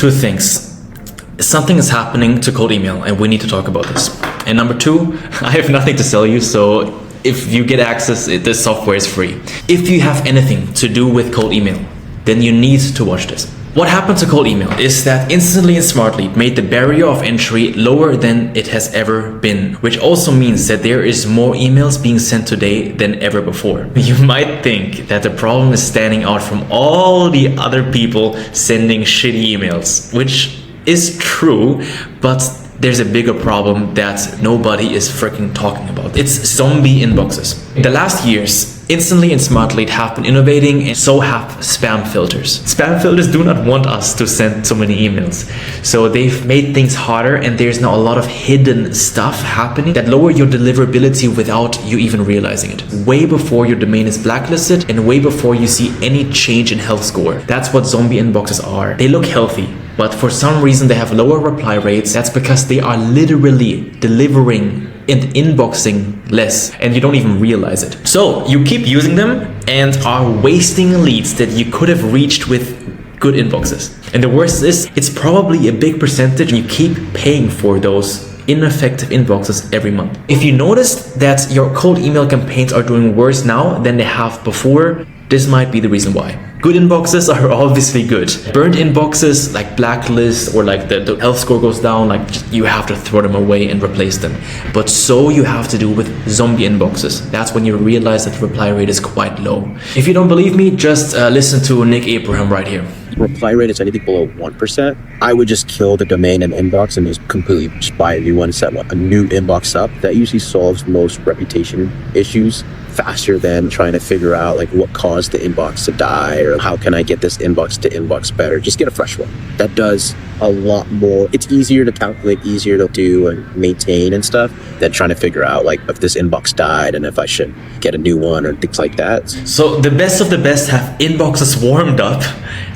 two things. Something is happening to cold email and we need to talk about this. And number two, I have nothing to sell you, so if you get access, the software is free. If you have anything to do with cold email, then you need to watch this. What happened to cold email is that Instantly and Smartlead made the barrier of entry lower than it has ever been, which also means that there is more emails being sent today than ever before. You might think that the problem is standing out from all the other people sending shitty emails, which is true, but there's a bigger problem that nobody is freaking talking about. It's zombie inboxes. In the last years, Instantly and Smartlead have been innovating, and so have spam filters. Spam filters do not want us to send so many emails. So they've made things harder, and there's now a lot of hidden stuff happening that lower your deliverability without you even realizing it. Way before your domain is blacklisted and way before you see any change in health score. That's what zombie inboxes are. They look healthy, but for some reason they have lower reply rates. That's because they are literally delivering and inboxing less, and you don't even realize it. So you keep using them and are wasting leads that you could have reached with good inboxes. And the worst is, it's probably a big percentage you keep paying for those ineffective inboxes every month. If you noticed that your cold email campaigns are doing worse now than they have before, this might be the reason why. Good inboxes are obviously good. Burnt inboxes like blacklist or like the health score goes down, like you have to throw them away and replace them. But so you have to do with zombie inboxes. That's when you realize that the reply rate is quite low. If you don't believe me, just listen to Nick Abraham right here. Reply rate is anything below 1%. I would just kill the domain and inbox and just completely just buy a new one, set a new inbox up. That usually solves most reputation issues faster than trying to figure out like what caused the inbox to die or how can I get this inbox to inbox better. Just get a fresh one. That does a lot more. It's easier to calculate, easier to do and maintain and stuff than trying to figure out like if this inbox died and if I should get a new one or things like that. So the best of the best have inboxes warmed up,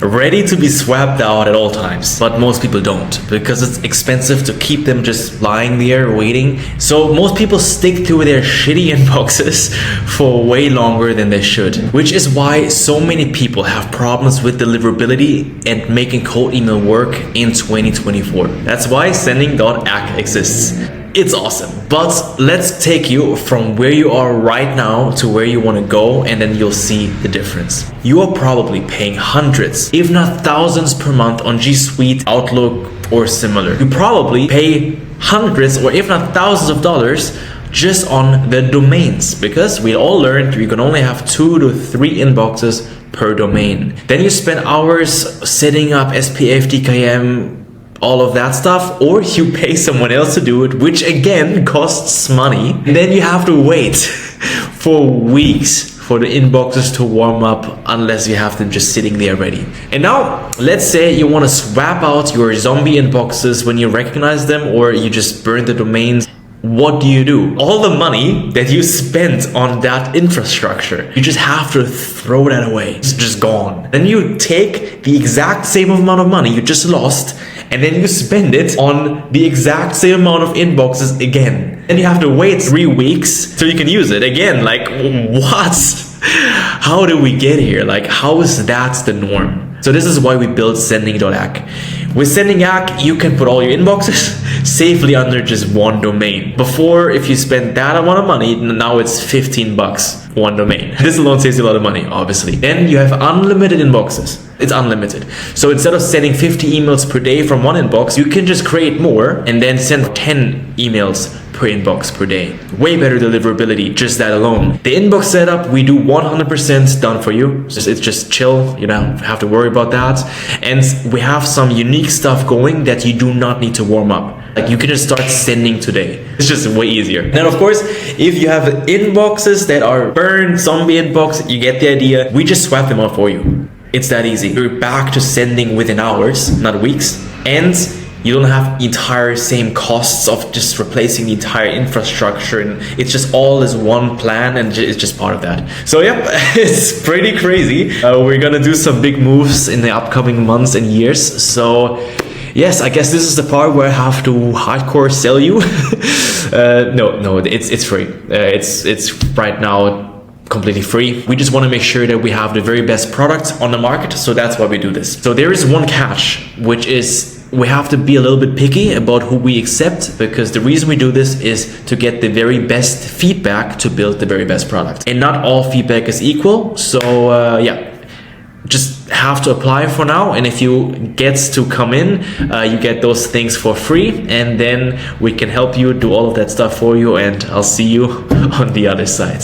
ready to be swapped out at all times. But most people don't, because it's expensive to keep them just lying there waiting. So most people stick to their shitty inboxes for way longer than they should, which is why so many people have problems with deliverability and making cold email work in 2024. That's why sending.ac exists. It's awesome. But let's take you from where you are right now to where you want to go, and then you'll see the difference. You are probably paying hundreds, if not thousands per month on G Suite, Outlook, or similar. You probably pay hundreds or if not thousands of dollars just on the domains, because we all learned you can only have 2 to 3 inboxes per domain. Then you spend hours setting up SPF, DKIM, all of that stuff, or you pay someone else to do it, which again costs money. And then you have to wait for weeks for the inboxes to warm up unless you have them just sitting there ready. And now let's say you want to swap out your zombie inboxes when you recognize them, or you just burn the domains. What do? All the money that you spent on that infrastructure, you just have to throw that away. It's just gone. Then you take the exact same amount of money you just lost, and then you spend it on the exact same amount of inboxes again. And you have to wait 3 weeks till you can use it again. Like, what? How do we get here? Like, how is that the norm? So this is why we built sending.ac. With sending.ac, you can put all your inboxes safely under just one domain. Before, if you spend that amount of money, now it's 15 bucks, one domain. This alone saves you a lot of money, obviously. Then you have unlimited inboxes. It's unlimited. So instead of sending 50 emails per day from one inbox, you can just create more and then send 10 emails per inbox per day. Way better deliverability, just that alone. The inbox setup, we do 100% done for you. It's just chill, you don't have to worry about that. And we have some unique stuff going that you do not need to warm up. Like, you can just start sending today. It's just way easier. Then of course, if you have inboxes that are burned, zombie inbox, you get the idea. We just swap them out for you. It's that easy. You're back to sending within hours, not weeks. And you don't have the entire same costs of just replacing the entire infrastructure, and it's just all as one plan, and it's just part of that. So yep, it's pretty crazy. We're gonna do some big moves in the upcoming months and years. So yes, I guess this is the part where I have to hardcore sell you. No, it's free. It's right now completely free. We just want to make sure that we have the very best products on the market. So that's why we do this. So there is one catch, which is we have to be a little bit picky about who we accept, because the reason we do this is to get the very best feedback to build the very best product. And not all feedback is equal. So yeah, just have to apply for now. And if you get to come in, you get those things for free. And then we can help you do all of that stuff for you. And I'll see you on the other side.